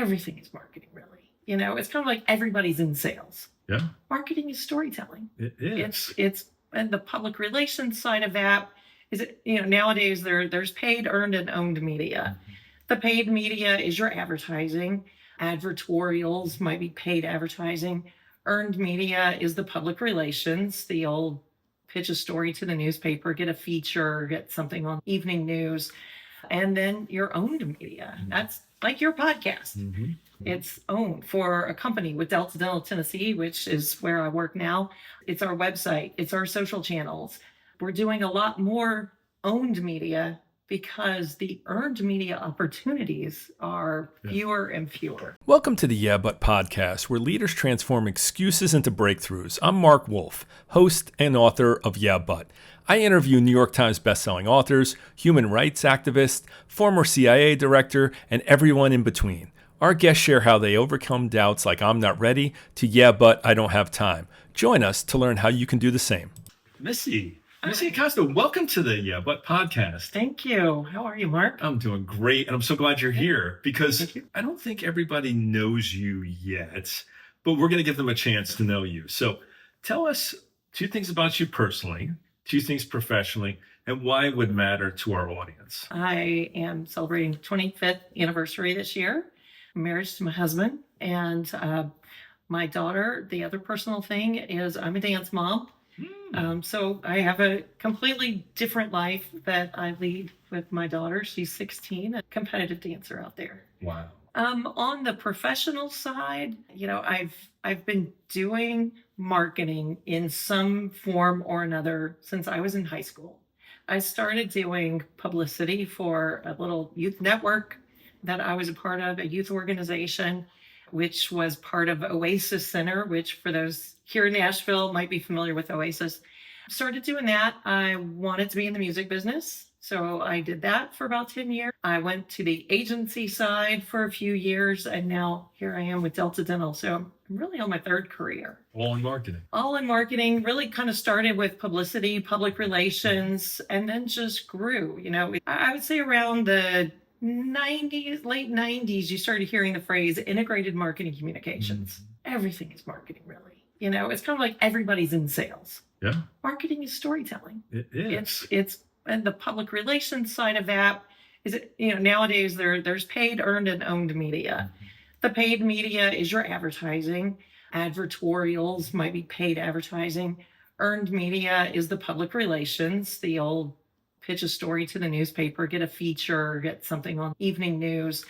Everything is marketing, really. It's kind of like everybody's in sales. Yeah. Marketing is storytelling. It is. It's and the public relations side of that is, nowadays there's paid, earned, and owned media. Mm-hmm. The paid media is your advertising. Advertorials might be paid advertising. Earned media is the public relations, the old pitch a story to the newspaper, get a feature, get something on evening news. And then your owned media. That's like your podcast. Mm-hmm. It's owned for a company with Delta Dental Tennessee, which is where I work now. It's our website. It's our social channels. We're doing a lot more owned media because the earned media opportunities are fewer and fewer. Welcome to the Yeah But podcast, where leaders transform excuses into breakthroughs. I'm Marc Wolfe, host and author of Yeah But. I interview New York Times bestselling authors, human rights activists, former CIA director, and everyone in between. Our guests share how they overcome doubts like I'm not ready to yeah, but I don't have time. Join us to learn how you can do the same. Missy Acosta, welcome to the Yeah But podcast. Thank you. How are you, Mark? I'm doing great, and I'm so glad you're here because I don't think everybody knows you yet, but we're going to give them a chance to know you. So tell us two things about you personally, two things professionally, and why it would matter to our audience. I am celebrating 25th anniversary this year. I'm married to my husband, and my daughter. The other personal thing is I'm a dance mom. So I have a completely different life that I lead with my daughter. She's 16, a competitive dancer out there. Wow. On the professional side, I've been doing marketing in some form or another since I was in high school. I started doing publicity for a little youth network that I was a part of, a youth organization, which was part of Oasis Center, which for those here in Nashville might be familiar with Oasis. Started doing that. I wanted to be in the music business, so I did that for about 10 years. I went to the agency side for a few years, and now here I am with Delta Dental. So I'm really on my third career. All in marketing. All in marketing. Really kind of started with publicity, public relations, and then just grew. I would say around the late 90s, you started hearing the phrase integrated marketing communications. Mm-hmm. Everything is marketing, really. It's kind of like everybody's in sales. Yeah. Marketing is storytelling. It is. It's and the public relations side of that is, nowadays there's paid, earned, and owned media. Mm-hmm. The paid media is your advertising. Advertorials might be paid advertising. Earned media is the public relations, the old pitch a story to the newspaper, get a feature, get something on evening news,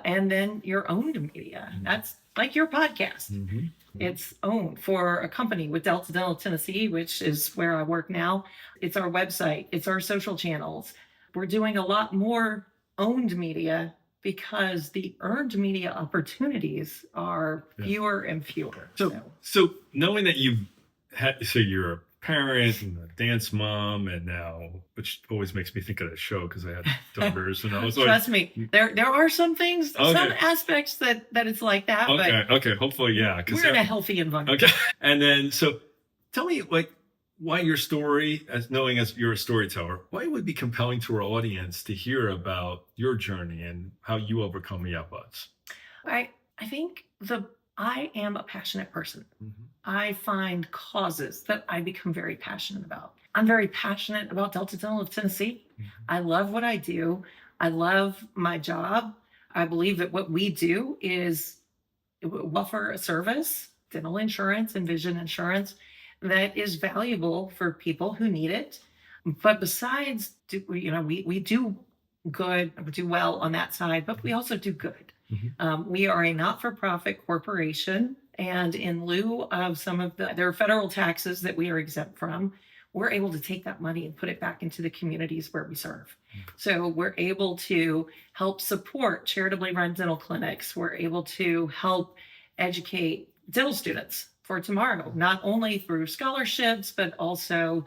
and then your owned media. Mm-hmm. That's like your podcast. Mm-hmm. It's owned for a company with Delta Dental Tennessee, which is where I work now. It's our website. It's our social channels. We're doing a lot more owned media because the earned media opportunities are fewer and fewer. So knowing that you're a parent and a dance mom, and now, which always makes me think of that show because I had daughters, and I was like, trust me, there are some things, some aspects that it's like that. Okay, hopefully, yeah, we're in a healthy environment. Okay, and then so tell me, why your story, as you're a storyteller, why it would be compelling to our audience to hear about your journey and how you overcome yeah buts. I think I am a passionate person. Mm-hmm. I find causes that I become very passionate about. I'm very passionate about Delta Dental of Tennessee. Mm-hmm. I love what I do. I love my job. I believe that what we do is offer a service, dental insurance and vision insurance, that is valuable for people who need it. But besides, we do good, we do well on that side, but we also do good. Mm-hmm. We are a not-for-profit corporation, and in lieu of there are federal taxes that we are exempt from, we're able to take that money and put it back into the communities where we serve. Mm-hmm. So we're able to help support charitably run dental clinics. We're able to help educate dental students for tomorrow, not only through scholarships, but also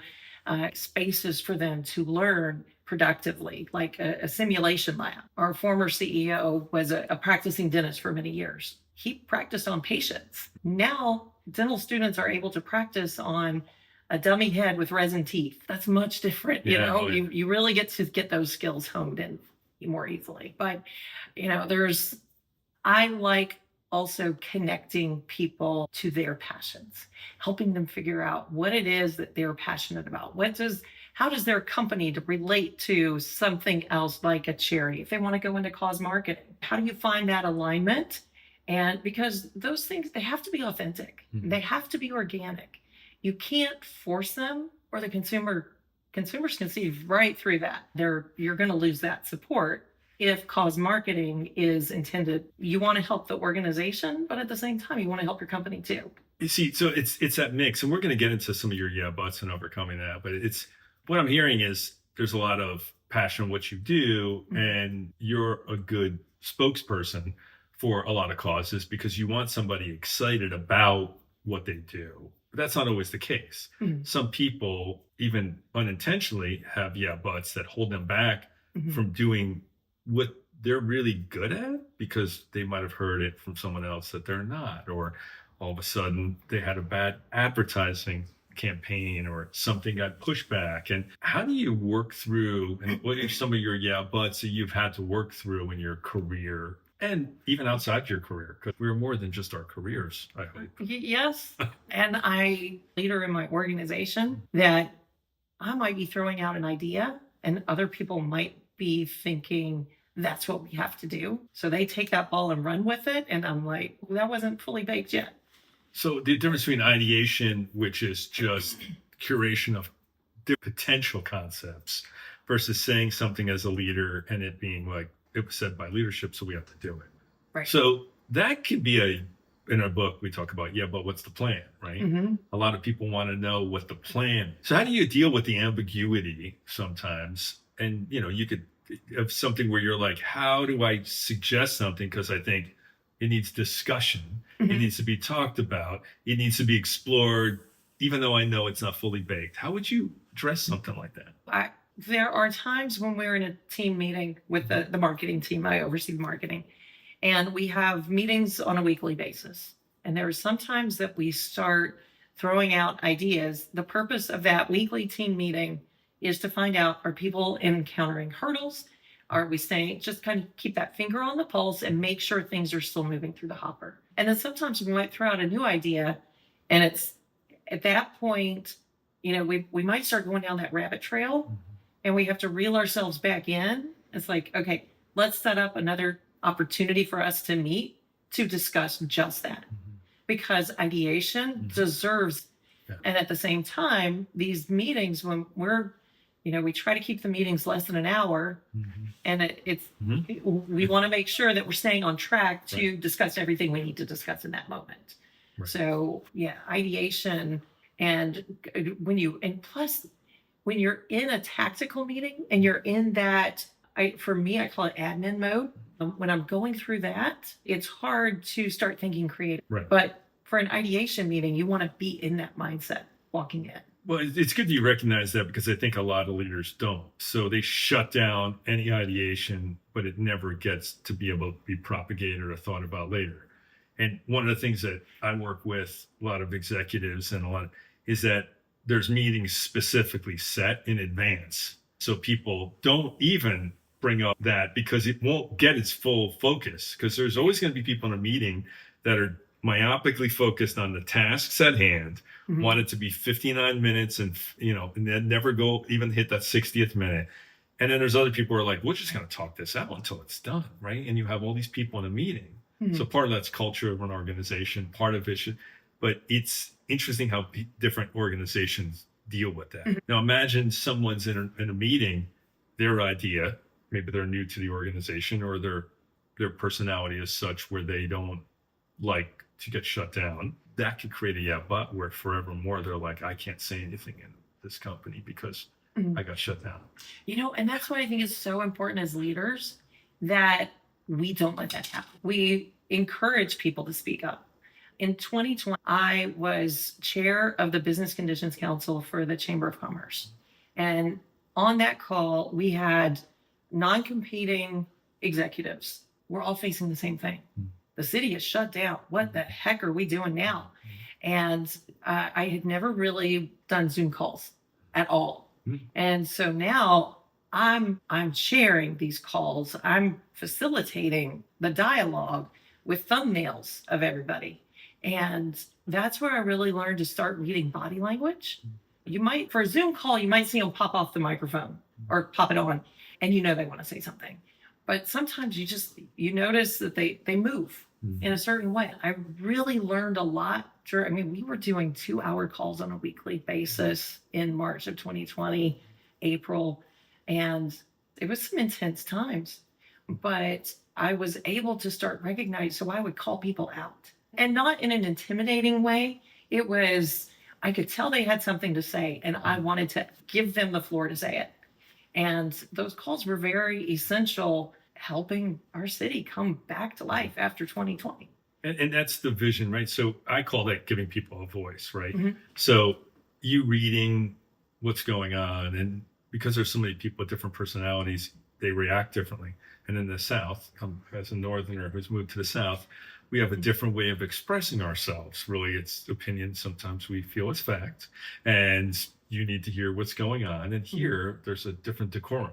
spaces for them to learn productively, like a simulation lab. Our former CEO was a practicing dentist for many years. He practiced on patients. Now, dental students are able to practice on a dummy head with resin teeth. That's much different. You really get to get those skills honed in more easily. But, there's I like also connecting people to their passions, helping them figure out what it is that they're passionate about. How does their company to relate to something else like a charity? If they want to go into cause marketing, how do you find that alignment? And because those things, they have to be authentic. Mm-hmm. They have to be organic. You can't force them, or the consumers can see right through that. You're going to lose that support if cause marketing is intended. You want to help the organization, but at the same time, you want to help your company too. You see, so it's that mix, and we're going to get into some of your yeah buts and overcoming that. But it's what I'm hearing is there's a lot of passion in what you do, mm-hmm. and you're a good spokesperson for a lot of causes because you want somebody excited about what they do. But that's not always the case. Mm-hmm. Some people, even unintentionally, have yeah buts that hold them back mm-hmm. from doing what they're really good at because they might have heard it from someone else that they're not, or all of a sudden they had a bad advertising campaign or something got pushed back. And how do you work through, and what are some of your yeah buts that you've had to work through in your career and even outside your career? Because we're more than just our careers, I hope. Yes. And I leader in my organization that I might be throwing out an idea and other people might be thinking that's what we have to do. So they take that ball and run with it. And I'm like, well, that wasn't fully baked yet. So the difference between ideation, which is just curation of potential concepts, versus saying something as a leader and it being like, it was said by leadership, so we have to do it. Right. So that could be in our book, we talk about, yeah, but what's the plan, right? Mm-hmm. A lot of people want to know what the plan. So how do you deal with the ambiguity sometimes? And, you could have something where you're like, how do I suggest something? Because I think it needs discussion. Mm-hmm. It needs to be talked about. It needs to be explored, even though I know it's not fully baked. How would you address something like that? There are times when we're in a team meeting with the marketing team. I oversee marketing. And we have meetings on a weekly basis. And there are some times that we start throwing out ideas. The purpose of that weekly team meeting is to find out, are people encountering hurdles? Are we saying, just kind of keep that finger on the pulse and make sure things are still moving through the hopper. And then sometimes we might throw out a new idea. And it's at that point, we might start going down that rabbit trail and we have to reel ourselves back in. It's like, okay, let's set up another opportunity for us to meet to discuss just that. Mm-hmm. Because ideation mm-hmm. deserves, yeah. And at the same time, these meetings, when we try to keep the meetings less than an hour, mm-hmm. and we want to make sure that we're staying on track to right. discuss everything we need to discuss in that moment. Right. So yeah, ideation, and plus when you're in a tactical meeting and you're in that, for me, I call it admin mode. When I'm going through that, it's hard to start thinking creative. Right. But for an ideation meeting, you want to be in that mindset walking in. Well, it's good that you recognize that because I think a lot of leaders don't. So they shut down any ideation, but it never gets to be able to be propagated or thought about later. And one of the things that I work with a lot of executives is that there's meetings specifically set in advance. So people don't even bring up that because it won't get its full focus, because there's always going to be people in a meeting that are myopically focused on the tasks at hand, mm-hmm. want it to be 59 minutes and then never go even hit that 60th minute. And then there's other people who are like, we're just going to talk this out until it's done, right? And you have all these people in a meeting. Mm-hmm. So part of that's culture of an organization, part of it but it's interesting how different organizations deal with that. Mm-hmm. Now imagine someone's in a meeting, their idea, maybe they're new to the organization or their personality is such where they don't like to get shut down. That could create a yeah but where forevermore they're like, I can't say anything in this company because mm-hmm. I got shut down. And that's why I think it's so important as leaders that we don't let that happen. We encourage people to speak up. In 2020, I was chair of the Business Conditions Council for the Chamber of Commerce. And on that call, we had non-competing executives. We're all facing the same thing. Mm-hmm. The city is shut down. What the heck are we doing now? And I had never really done Zoom calls at all. Mm-hmm. And so now I'm sharing these calls. I'm facilitating the dialogue with thumbnails of everybody. And that's where I really learned to start reading body language. You might, for a Zoom call, you might see them pop off the microphone or pop it on, and they want to say something. But sometimes you notice that they move in a certain way. I really learned a lot. We were doing 2-hour calls on a weekly basis in March of 2020, April, and it was some intense times. But I was able to start recognizing, so I would call people out, and not in an intimidating way. It was, I could tell they had something to say, and I wanted to give them the floor to say it. And those calls were very essential, helping our city come back to life after 2020. And that's the vision, right? So I call that giving people a voice, right? Mm-hmm. So you reading what's going on, and because there's so many people with different personalities, they react differently. And in the South, as a Northerner who's moved to the South, we have a different way of expressing ourselves. Really, it's opinion. Sometimes we feel it's fact, and you need to hear what's going on. And here, there's a different decorum.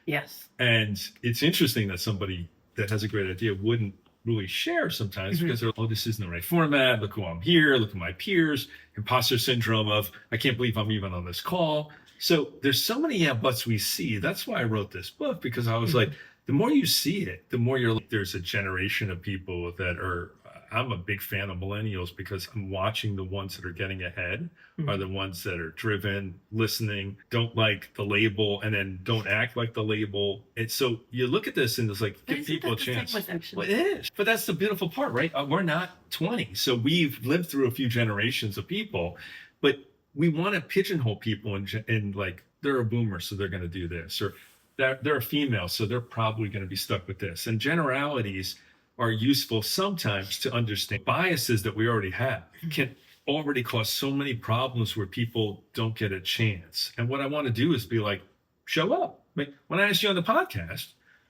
Yes. And it's interesting that somebody that has a great idea wouldn't really share sometimes because they're, oh, this isn't the right format. Look who I'm here. Look at my peers. Imposter syndrome of, I can't believe I'm even on this call. So there's so many yeah buts we see. That's why I wrote this book, because I was like, the more you see it, the more you're like, there's a generation of people that are, I'm a big fan of millennials because I'm watching the ones that are getting ahead are the ones that are driven, listening, don't like the label, and then don't act like the label. And so you look at this and it's like, give people a chance. Well, it is. But that's the beautiful part, right? We're not 20. So we've lived through a few generations of people, but we want to pigeonhole people in like, they're a boomer, so they're going to do this, or they're a female, so they're probably going to be stuck with this. And generalities are useful sometimes to understand biases that we already have can already cause so many problems where people don't get a chance. And what I want to do is be like, show up. Like, when I asked you on the podcast,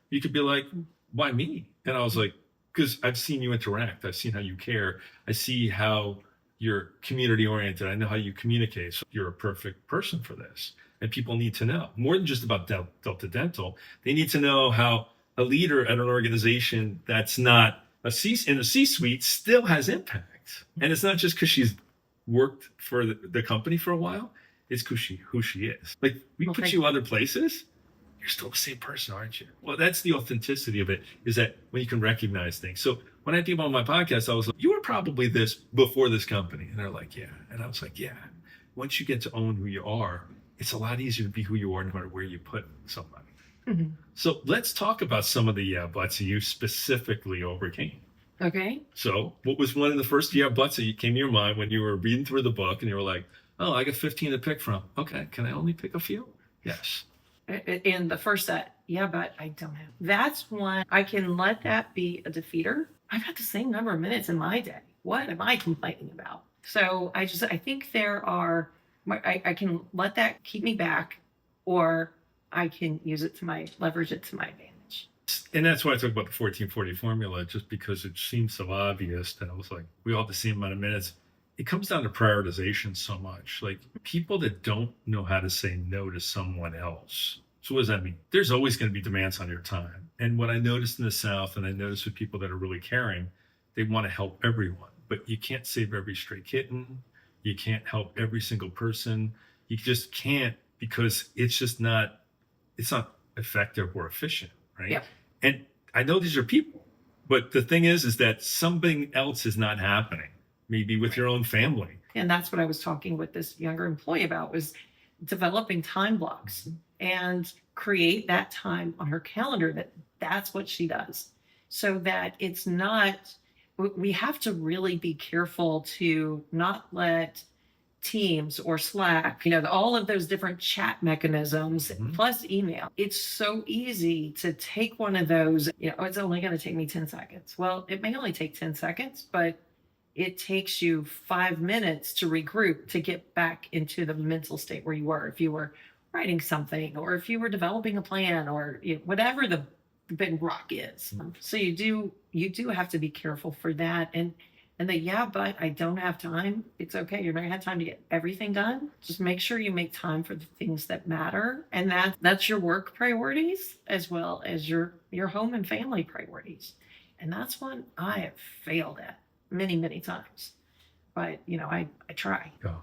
you could be like, why me? And I was like, because I've seen you interact. I've seen how you care. I see how you're community oriented. I know how you communicate. So you're a perfect person for this. And people need to know more than just about Delta Dental. They need to know how a leader at an organization that's not in a C-suite still has impact. And it's not just because she's worked for the company for a while. It's who she is. Like, we put you other places, you're still the same person, aren't you? Well, that's the authenticity of it, is that when you can recognize things. So when I did on my podcast, I was like, you were probably this before this company. And they're like, yeah. And I was like, yeah. Once you get to own who you are, it's a lot easier to be who you are no matter where you put somebody. So let's talk about some of the yeah buts that you specifically overcame. Okay. So what was one of the first yeah buts that came to your mind when you were reading through the book and you were like, oh, I got 15 to pick from. Okay, can I only pick a few? Yes. In the first set, yeah, but I don't have. That's one, I can let that be a defeater. I've got the same number of minutes in my day. What am I complaining about? So I think there are, I can let that keep me back, or I can leverage it to my advantage. And that's why I talk about the 1440 formula, just because it seems so obvious that I was like, we all have the same amount of minutes. It comes down to prioritization so much. Like, people that don't know how to say no to someone else. So what does that mean? There's always going to be demands on your time. And what I noticed in the South, and I noticed with people that are really caring, they want to help everyone, but you can't save every stray kitten. You can't help every single person. You just can't, because it's not effective or efficient, right? Yeah. And I know these are people, but the thing is that something else is not happening, maybe with your own family. And that's what I was talking with this younger employee about, was developing time blocks and create that time on her calendar that's what she does, so that it's not, we have to really be careful to not let Teams or Slack, all of those different chat mechanisms, plus email. It's so easy to take one of those, it's only going to take me 10 seconds. Well, it may only take 10 seconds, but it takes you 5 minutes to regroup, to get back into the mental state where you were, if you were writing something, or if you were developing a plan, or whatever the big rock is. So you do have to be careful for that. And but I don't have time. It's okay. You're not gonna have time to get everything done. Just make sure you make time for the things that matter. And that's your work priorities as well as your home and family priorities. And that's one I have failed at many, many times. But, I try. Oh,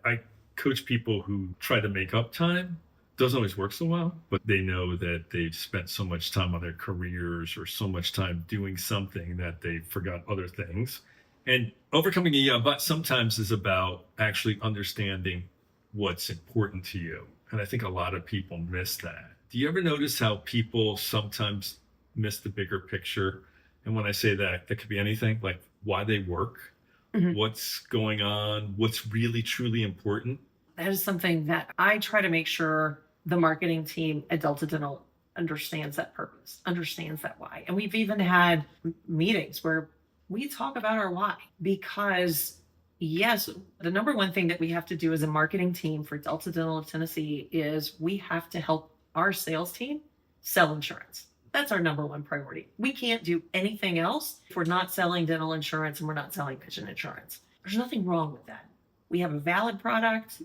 I coach people who try to make up time. Doesn't always work so well, but they know that they've spent so much time on their careers or so much time doing something that they forgot other things. And overcoming a yeah, but sometimes is about actually understanding what's important to you. And I think a lot of people miss that. Do you ever notice how people sometimes miss the bigger picture? And when I say that, that could be anything, like why they work, what's going on, what's really truly important. That is something that I try to make sure the marketing team at Delta Dental understands that purpose, understands that why. And we've even had meetings where we talk about our why, because yes, the number one thing that we have to do as a marketing team for Delta Dental of Tennessee is we have to help our sales team sell insurance. That's our number one priority. We can't do anything else if we're not selling dental insurance and we're not selling vision insurance. There's nothing wrong with that. We have a valid product.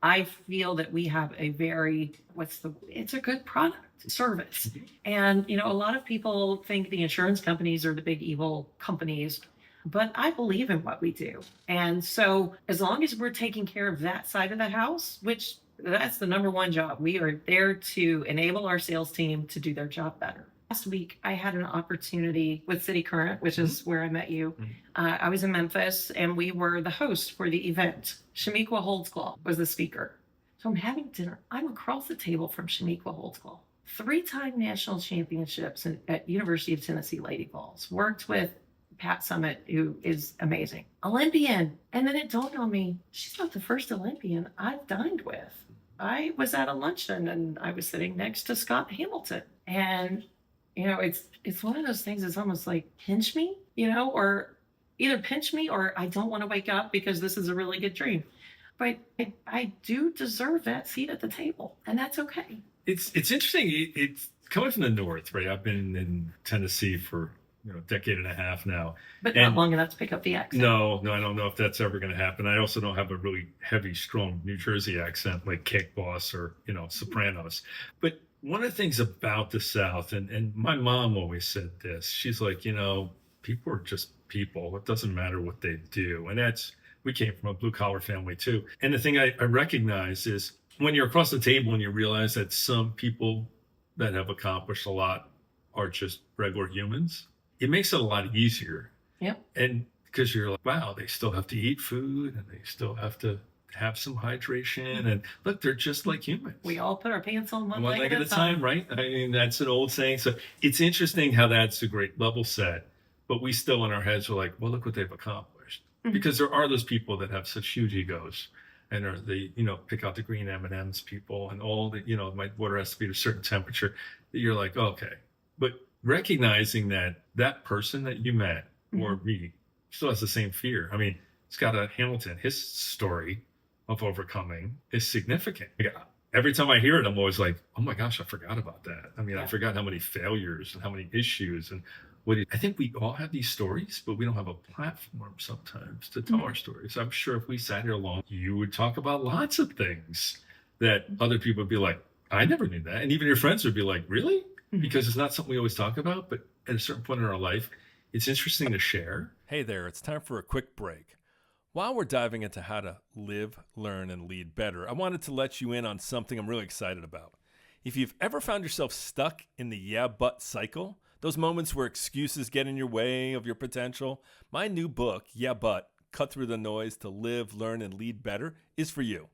I feel that we have a very, it's a good product, service. And, a lot of people think the insurance companies are the big evil companies, but I believe in what we do. And so as long as we're taking care of that side of the house, which that's the number one job, we are there to enable our sales team to do their job better. Last week, I had an opportunity with City Current, which is where I met you. I was in Memphis, and we were the host for the event. Shamiqua Holdsclaw was the speaker. So I'm having dinner. I'm across the table from Shamiqua Holdsclaw. 3-time national championships at University of Tennessee Lady Vols. Worked with Pat Summit, who is amazing. Olympian. And then it dawned on me, she's not the first Olympian I've dined with. I was at a luncheon, and I was sitting next to Scott Hamilton. And it's one of those things. It's almost like pinch me, or either pinch me or I don't want to wake up because this is a really good dream. But I do deserve that seat at the table, and that's okay. It's interesting. It's coming from the North, right? I've been in Tennessee for a decade and a half now, but not long enough to pick up the accent. No, I don't know if that's ever going to happen. I also don't have a really heavy, strong New Jersey accent like Cake Boss or Sopranos, but one of the things about the South, and my mom always said this, she's like, people are just people. It doesn't matter what they do. And we came from a blue collar family too. And the thing I recognize is when you're across the table and you realize that some people that have accomplished a lot are just regular humans, it makes it a lot easier. Yep. And because you're like, wow, they still have to eat food and they still have to have some hydration, and look, they're just like humans. We all put our pants on one leg at a time, right? I mean, that's an old saying. So it's interesting how that's a great level set, but we still in our heads are like, well, look what they've accomplished. Because there are those people that have such huge egos and are the, pick out the green M&Ms people and all the, my water has to be at a certain temperature, that you're like, okay. But recognizing that person that you met or me still has the same fear. I mean, Scott Hamilton, his story of overcoming is significant. Every time I hear it, I'm always like, oh my gosh, I forgot about that. I mean, I forgot how many failures and how many issues and I think we all have these stories, but we don't have a platform sometimes to tell our stories. I'm sure if we sat here long, you would talk about lots of things that other people would be like, I never knew that. And even your friends would be like, really? Because it's not something we always talk about, but at a certain point in our life, it's interesting to share. Hey there, it's time for a quick break. While we're diving into how to live, learn, and lead better, I wanted to let you in on something I'm really excited about. If you've ever found yourself stuck in the yeah, but cycle, those moments where excuses get in your way of your potential, my new book, Yeah, But, Cut Through the Noise to Live, Learn, and Lead Better is for you.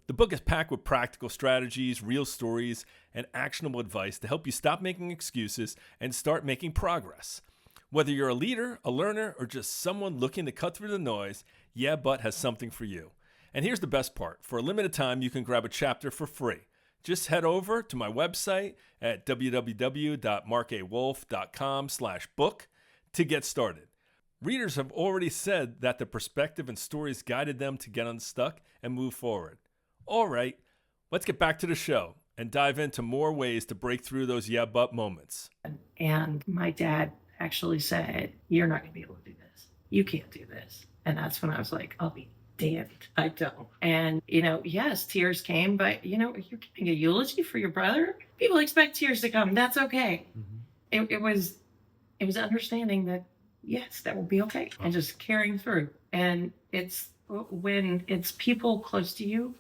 The book is packed with practical strategies, real stories, and actionable advice to help you stop making excuses and start making progress. Whether you're a leader, a learner, or just someone looking to cut through the noise, Yeah, But has something for you. And here's the best part. For a limited time, you can grab a chapter for free. Just head over to my website at www.marcawolfe.com/book to get started. Readers have already said that the perspective and stories guided them to get unstuck and move forward. All right, let's get back to the show and dive into more ways to break through those yeah, but moments. And my dad actually said, you're not going to be able to do this. You can't do this. And that's when I was like, I'll be damned, I don't. And, yes, tears came, but, you're giving a eulogy for your brother. People expect tears to come. That's okay. It was It was understanding that, yes, that will be okay, and just carrying through. And it's when it's people close to you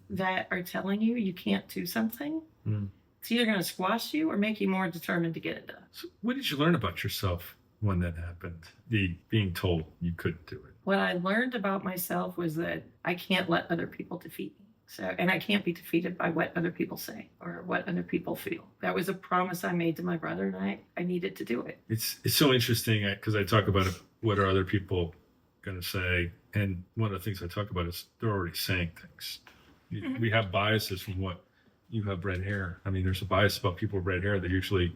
that are telling you you can't do something, it's either going to squash you or make you more determined to get it done. So what did you learn about yourself when that happened? The being told you couldn't do it. What I learned about myself was that I can't let other people defeat me. So, and I can't be defeated by what other people say or what other people feel. That was a promise I made to my brother, and I needed to do it. It's so interesting because I talk about what are other people going to say, and one of the things I talk about is they're already saying things. We have biases from what you have red hair. I mean, there's a bias about people with red hair. They usually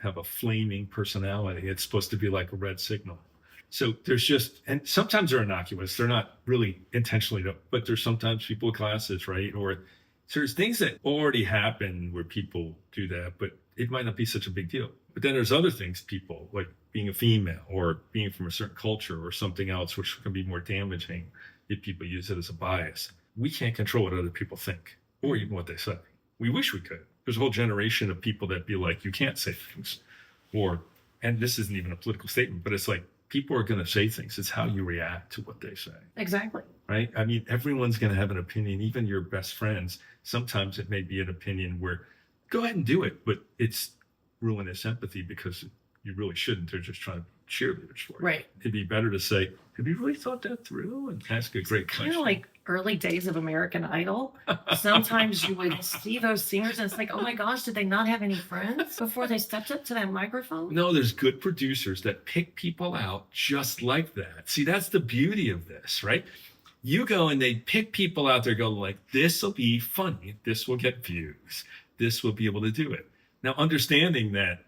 have a flaming personality. It's supposed to be like a red signal. So there's just, and sometimes they're innocuous. They're not really intentionally, but there's sometimes people with glasses, right? Or so there's things that already happen where people do that, but it might not be such a big deal. But then there's other things, people like being a female or being from a certain culture or something else, which can be more damaging if people use it as a bias. We can't control what other people think or even what they say. We wish we could. There's a whole generation of people that be like, you can't say things. And this isn't even a political statement, but it's like, people are going to say things. It's how you react to what they say. Exactly. Right? I mean, everyone's going to have an opinion, even your best friends. Sometimes it may be an opinion where, go ahead and do it, but it's ruinous empathy because you really shouldn't. They're just trying to be cheerleaders for you. Right. It'd be better to say, have you really thought that through? And ask a great question. Kind of like early days of American Idol. Sometimes you would see those singers and it's like, oh my gosh, did they not have any friends before they stepped up to that microphone? No, there's good producers that pick people out just like that. See, that's the beauty of this, right? You go and they pick people out there, go like, this will be funny. This will get views. This will be able to do it. Now, understanding that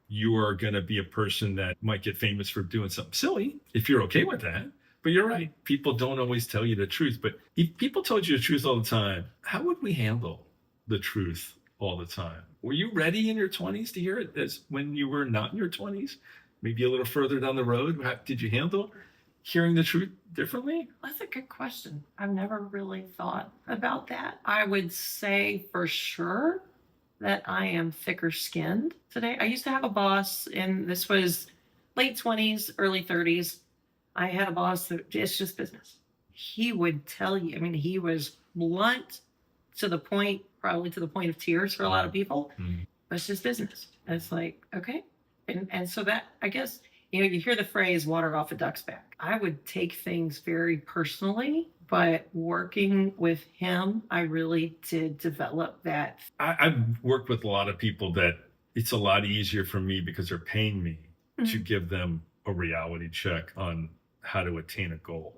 you are going to be a person that might get famous for doing something silly, if you're okay with that. But you're right. People don't always tell you the truth. But if people told you the truth all the time, how would we handle the truth all the time? Were you ready in your 20s to hear it as when you were not in your 20s? Maybe a little further down the road? Did you handle hearing the truth differently? That's a good question. I've never really thought about that. I would say for sure that I am thicker skinned today. I used to have a boss, and this was late 20s, early 30s. I had a boss that it's just business. He would tell you, I mean, he was blunt to the point, probably to the point of tears for a lot of people. But it's just business. And it's like, okay. And so that, I guess, you hear the phrase water off a duck's back. I would take things very personally, but working with him, I really did develop that. I've worked with a lot of people that it's a lot easier for me because they're paying me to give them a reality check on how to attain a goal.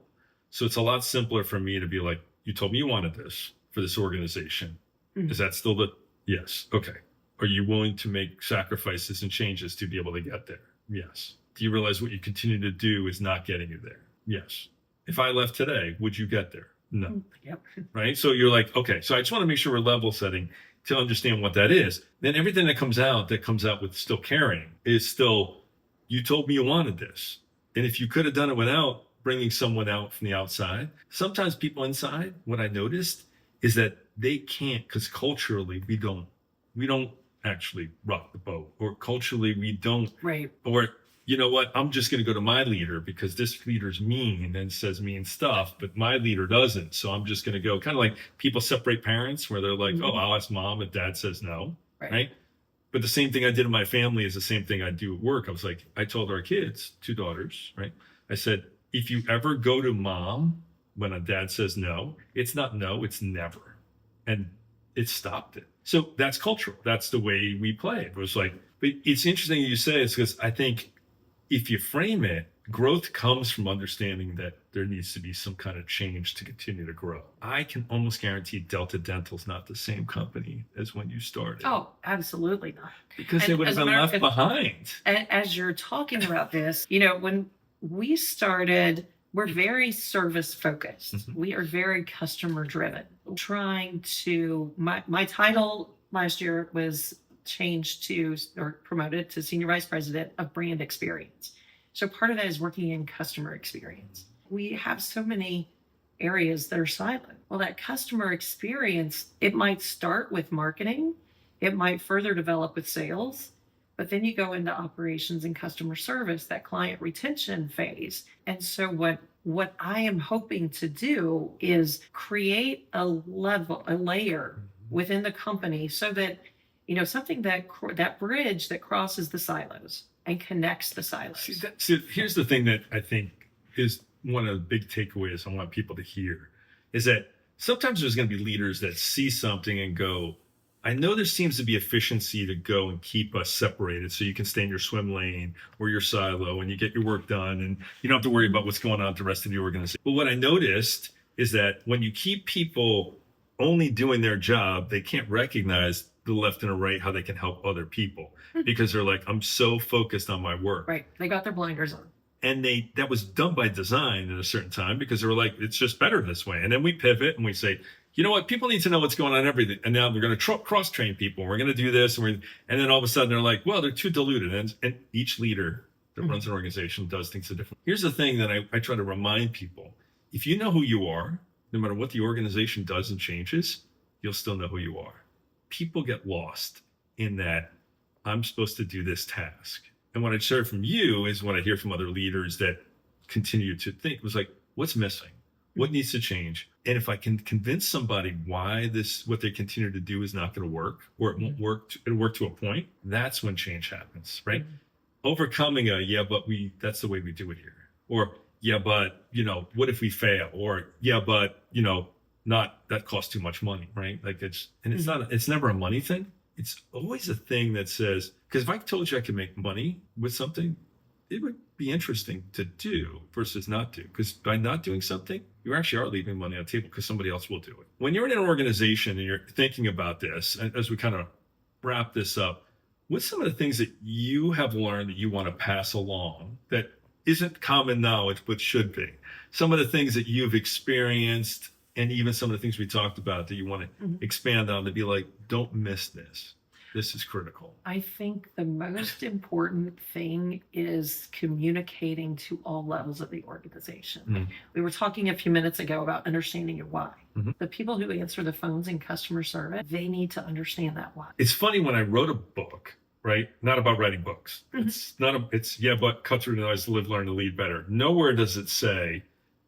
So it's a lot simpler for me to be like, you told me you wanted this for this organization. Is that still yes? Okay. Are you willing to make sacrifices and changes to be able to get there? Yes. Do you realize what you continue to do is not getting you there? Yes. If I left today, would you get there? No. Yep. Right? So you're like, okay, so I just want to make sure we're level setting to understand what that is. Then everything that comes out with still caring is still, you told me you wanted this. And if you could have done it without bringing someone out from the outside, sometimes people inside, what I noticed is that they can't, because culturally we don't actually rock the boat, or culturally we don't, right? Or you know what, I'm just going to go to my leader because this leader's mean and say mean stuff, but my leader doesn't. So I'm just going to go, kind of like people separate parents where they're like, oh, I'll ask mom if dad says no, right? But the same thing I did in my family is the same thing I do at work. I was like, I told our kids, 2 daughters, right? I said, if you ever go to mom when a dad says no, it's not no, it's never. And it stopped it. So that's cultural. That's the way we play. It was like, but it's interesting you say it's because I think if you frame it, growth comes from understanding that there needs to be some kind of change to continue to grow. I can almost guarantee Delta Dental's not the same company as when you started. Oh, absolutely not. Because they would have been left behind. As you're talking about this, when we started, we're very service focused. We are very customer driven. Trying to, my title last year was changed to, or promoted to Senior Vice President of Brand Experience. So part of that is working in customer experience. We have so many areas that are silent. Well, that customer experience, it might start with marketing. It might further develop with sales, But then you go into operations and customer service, that client retention phase. And so what I am hoping to do is create a layer within the company so that, something that bridge that crosses the silos and connects the silos. See, here's the thing that I think is one of the big takeaways I want people to hear is that sometimes there's going to be leaders that see something and go, I know there seems to be efficiency to go and keep us separated so you can stay in your swim lane or your silo and you get your work done and you don't have to worry about what's going on with the rest of the organization. But what I noticed is that when you keep people only doing their job, they can't recognize the left and the right, how they can help other people because they're like, I'm so focused on my work. Right. They got their blinders on. And that was done by design at a certain time because they were like, it's just better this way. And then we pivot and we say, you know what? People need to know what's going on in everything. And now we're going to cross train people. We're going to do this. And then all of a sudden they're like, well, they're too diluted. And each leader that runs an organization does things different. Here's the thing that I try to remind people. If you know who you are, no matter what the organization does and changes, you'll still know who you are. People get lost in that I'm supposed to do this task. And what I share from you is what I hear from other leaders that continue to think was like, what's missing? What needs to change? And if I can convince somebody why what they continue to do is not going to work, or it won't work, it'll work to a point, that's when change happens, right? Overcoming that's the way we do it here. Or, what if we fail? Or, that costs too much money, right? Like it's never a money thing. It's always a thing that says, because if I told you I could make money with something, it would be interesting to do versus not do. Because by not doing something, you actually are leaving money on the table because somebody else will do it. When you're in an organization and you're thinking about this, and as we kind of wrap this up, what's some of the things that you have learned that you want to pass along that isn't common knowledge but should be? Some of the things that you've experienced and even some of the things we talked about that you want to expand on to be like, don't miss this. This is critical. I think the most important thing is communicating to all levels of the organization. We were talking a few minutes ago about understanding your why. The people who answer the phones in customer service, they need to understand that why. It's funny when I wrote a book, right? Not about writing books. But cut through the noise, live, learn, to lead better. Nowhere does it say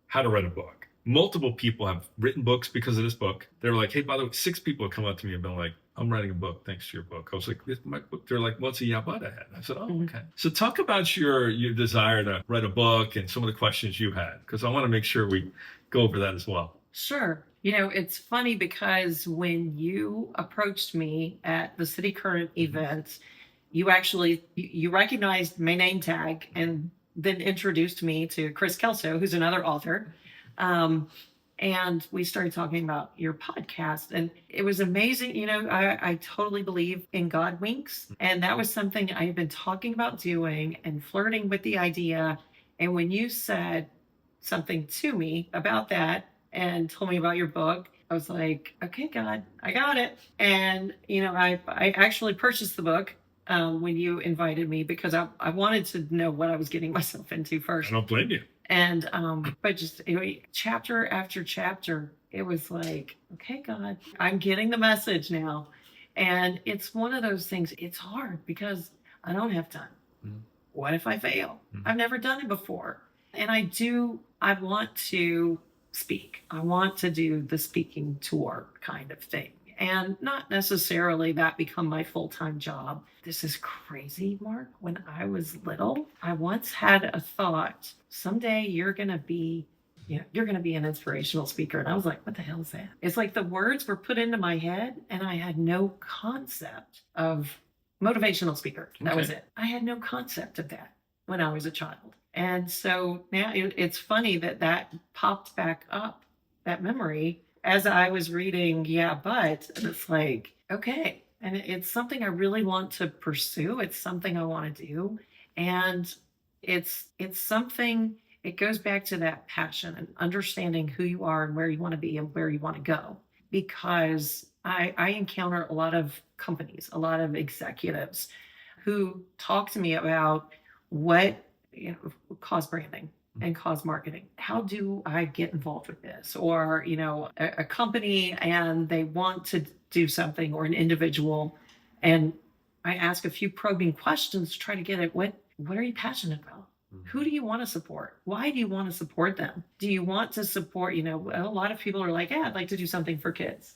how to write a book. Multiple people have written books because of this book. They're like, hey, by the way, 6 people have come up to me and been like, I'm writing a book thanks to your book. I was like, this is my book. They're like, well, it's a yeah, but I had. I said, oh, okay. So talk about your desire to write a book and some of the questions you had, because I want to make sure we go over that as well. Sure. It's funny because when you approached me at the City Current event, you actually, you recognized my name tag and then introduced me to Chris Kelso, who's another author. And we started talking about your podcast, and it was amazing. I totally believe in God winks. And that was something I had been talking about doing and flirting with the idea. And when you said something to me about that and told me about your book, I was like, okay, God, I got it. And, I actually purchased the book when you invited me because I wanted to know what I was getting myself into first. I don't blame you. And, but just chapter after chapter, it was like, okay, God, I'm getting the message now. And it's one of those things, it's hard because I don't have time. What if I fail? I've never done it before. And I want to speak. I want to do the speaking tour kind of thing. And not necessarily that become my full-time job. This is crazy, Mark. When I was little, I once had a thought, someday you're going to be an inspirational speaker. And I was like, what the hell is that? It's like the words were put into my head and I had no concept of motivational speaker. That was it. I had no concept of that when I was a child. And so now it's funny that popped back up, that memory, as I was reading, and it's like, okay. And it's something I really want to pursue. It's something I want to do. And it's something, it goes back to that passion and understanding who you are and where you want to be and where you want to go. Because I encounter a lot of companies, a lot of executives who talk to me about what, cause branding and cause marketing. How do I get involved with this? Or, a company and they want to do something, or an individual, and I ask a few probing questions to try to get at what are you passionate about? Who do you want to support? Why do you want to support them? Do you want to support, a lot of people are like, yeah, I'd like to do something for kids.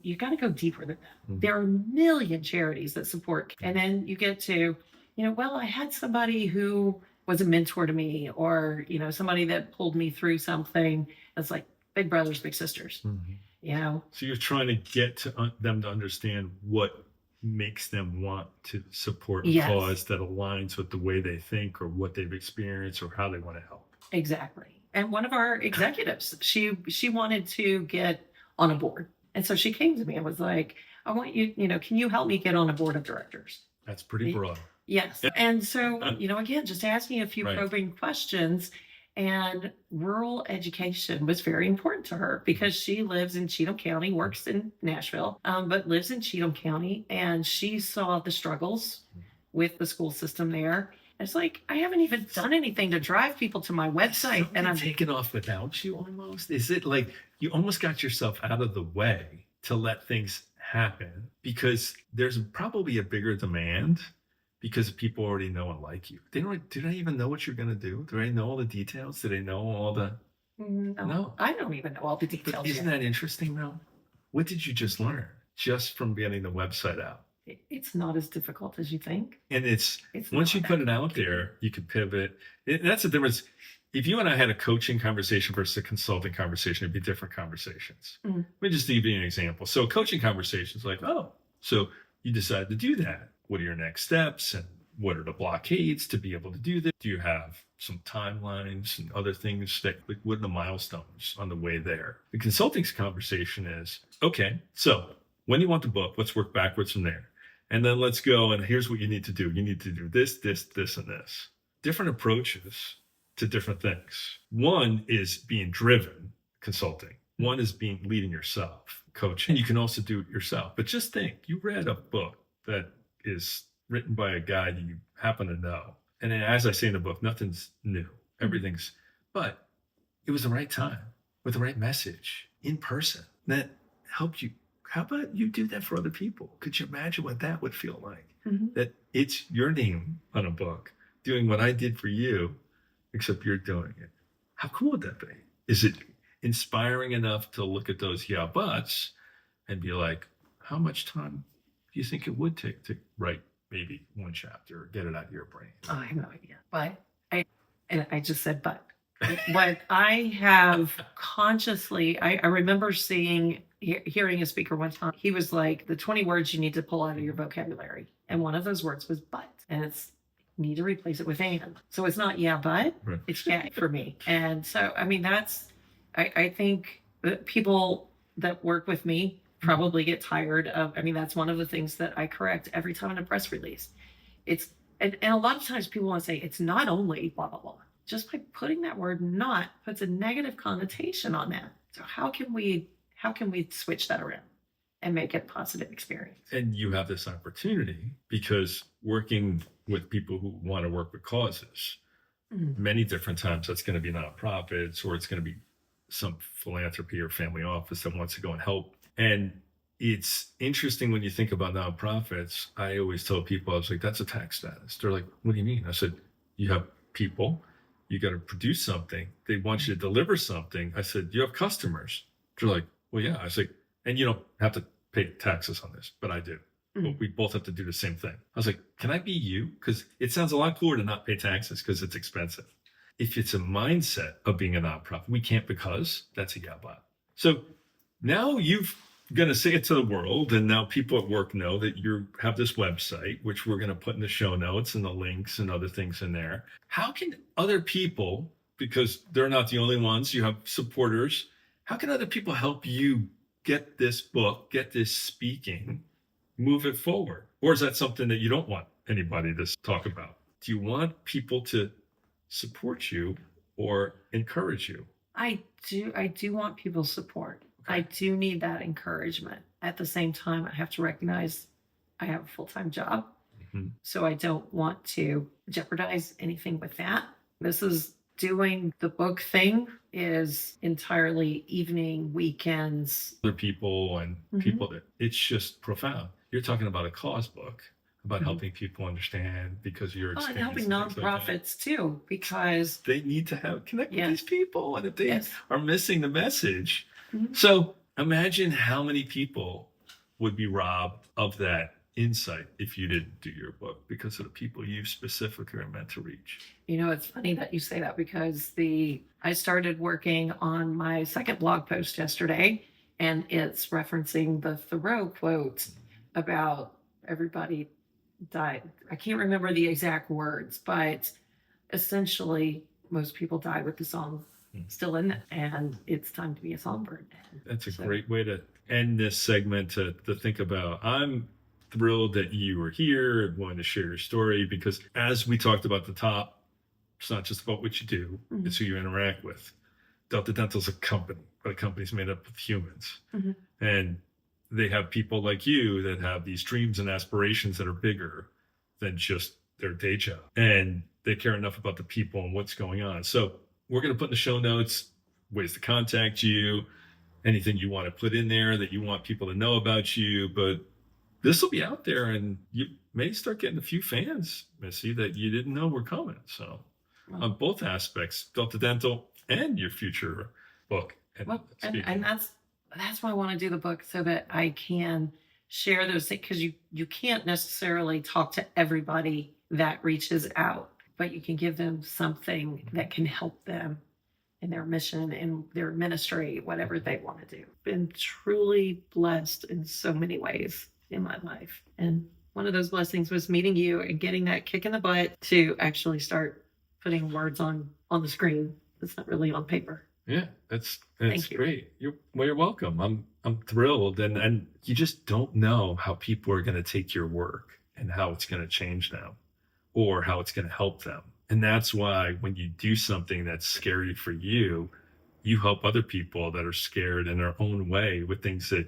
You got to go deeper than that. There are a million charities that support. And then you get to, well, I had somebody who was a mentor to me, or, somebody that pulled me through something. It's like big brothers, big sisters, So you're trying to get to them to understand what makes them want to support a cause that aligns with the way they think or what they've experienced or how they want to help. Exactly. And one of our executives, she wanted to get on a board. And so she came to me and was like, I want you, can you help me get on a board of directors? That's pretty broad. Yes. And so, again, just asking a few probing questions. And rural education was very important to her because she lives in Cheatham County, works in Nashville, but lives in Cheatham County. And she saw the struggles with the school system there. It's like, I haven't even done anything to drive people to my website. And I'm taking off without you almost. Is it like you almost got yourself out of the way to let things happen because there's probably a bigger demand because people already know and like you. Do they even know what you're going to do? Do they know all the details? Do they know all the... No. I don't even know all the details. But isn't that interesting though? What did you just learn just from getting the website out? It's not as difficult as you think. And it's once you put it out there, you can pivot. That's the difference. If you and I had a coaching conversation versus a consulting conversation, it'd be different conversations. Let me just give you an example. So coaching conversations like, so you decide to do that. What are your next steps and what are the blockades to be able to do this? Do you have some timelines and other things that, like, what are the milestones on the way there? The consulting conversation is, okay, so when you want the book, let's work backwards from there. And then let's go, and here's what you need to do. You need to do this, this, this, and this. Different approaches to different things. One is being driven, consulting. One is leading yourself, coaching. You can also do it yourself. But just think, you read a book that is written by a guy that you happen to know. And then, as I say in the book, nothing's new. Everything's, but it was the right time with the right message in person that helped you. How about you do that for other people? Could you imagine what that would feel like? That it's your name on a book doing what I did for you, except you're doing it. How cool would that be? Is it inspiring enough to look at those buts and be like, how much time do you think it would take to write maybe one chapter or get it out of your brain? Oh, I have no idea. But I just said but. What I have consciously, I remember hearing a speaker one time. He was like, the 20 words you need to pull out of your vocabulary. And one of those words was but. And it's need to replace it with and. So it's not but, right. It's for me. And so, I mean, I think that people that work with me probably get tired of, that's one of the things that I correct every time in a press release. And a lot of times people want to say it's not only blah, blah, blah. Just by putting that word not puts a negative connotation on that. So how can we switch that around and make it a positive experience? And you have this opportunity because working with people who want to work with causes, many different times that's going to be nonprofits or it's going to be some philanthropy or family office that wants to go and help. And it's interesting when you think about nonprofits. I always tell people, I was like, that's a tax status. They're like, what do you mean? I said, you have people, you got to produce something. They want you to deliver something. I said, you have customers. They're like, well, yeah. I was like, and you don't have to pay taxes on this, but I do. But we both have to do the same thing. I was like, can I be you? Because it sounds a lot cooler to not pay taxes because it's expensive. If it's a mindset of being a nonprofit, we can't because that's a but. So now you've going to say it to the world, and now people at work know that you have this website, which we're going to put in the show notes and the links and other things in there. How can other people, because they're not the only ones, you have supporters, how can other people help you get this book, get this speaking, move it forward? Or is that something that you don't want anybody to talk about? Do you want people to support you or encourage you? I do want people's support. Okay. I do need that encouragement. At the same time, I have to recognize I have a full-time job. So I don't want to jeopardize anything with that. This is doing the book thing is entirely evening, weekends. Other people and people that it's just profound. You're talking about a cause book about helping people understand because of your Well, and experience. helping and things like that. nonprofits too, because They need to connect with Yes. these people, and if they Yes. are missing the message, Mhm. so imagine how many people would be robbed of that insight if you didn't do your book because of the people you specifically are meant to reach. it's funny that you say that because I started working on my second blog post yesterday, and it's referencing the Thoreau quote about everybody died. I can't remember the exact words, but essentially most people die with the song still in it, and it's time to be a songbird. That's a great way to end this segment to think about. I'm thrilled that you were here and wanted to share your story because as we talked about at the top, it's not just about what you do, it's who you interact with. Delta Dental is a company, but a company's made up of humans. And they have people like you that have these dreams and aspirations that are bigger than just their day job. And they care enough about the people and what's going on. So we're going to put in the show notes ways to contact you, anything you want to put in there that you want people to know about you. But this will be out there and you may start getting a few fans, Missy, that you didn't know were coming. So on both aspects, Delta Dental and your future book. And that's why I want to do the book, so that I can share those things, because you can't necessarily talk to everybody that reaches out, but you can give them something that can help them in their mission, in their ministry, whatever they want to do. Been truly blessed in so many ways in my life. And one of those blessings was meeting you and getting that kick in the butt to actually start putting words on the screen. It's not really on paper. Yeah, that's Thank you. great. You're welcome. I'm thrilled, and you just don't know how people are going to take your work and how it's going to change them or how it's going to help them. And that's why when you do something that's scary for you, you help other people that are scared in their own way with things that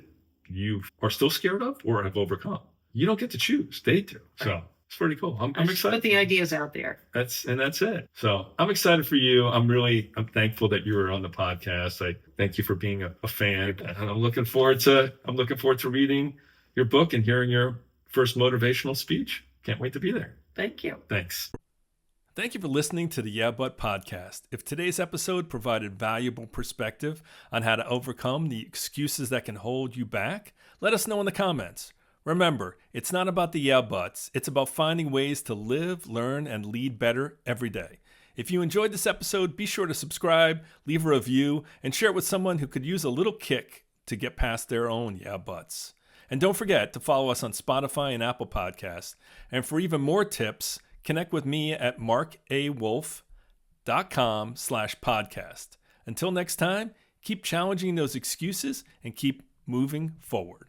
you are still scared of or have overcome. You don't get to choose; they do. So it's pretty cool. I'm excited. Put the ideas out there. That's it. So I'm excited for you. I'm thankful that you were on the podcast. I thank you for being a fan. And I'm looking forward to reading your book and hearing your first motivational speech. Can't wait to be there. Thank you. Thanks. Thank you for listening to the Yeah But podcast. If today's episode provided valuable perspective on how to overcome the excuses that can hold you back, let us know in the comments. Remember, it's not about the yeah buts. It's about finding ways to live, learn, and lead better every day. If you enjoyed this episode, be sure to subscribe, leave a review, and share it with someone who could use a little kick to get past their own yeah buts. And don't forget to follow us on Spotify and Apple Podcasts. And for even more tips, connect with me at marcawolfe.com/podcast. Until next time, keep challenging those excuses and keep moving forward.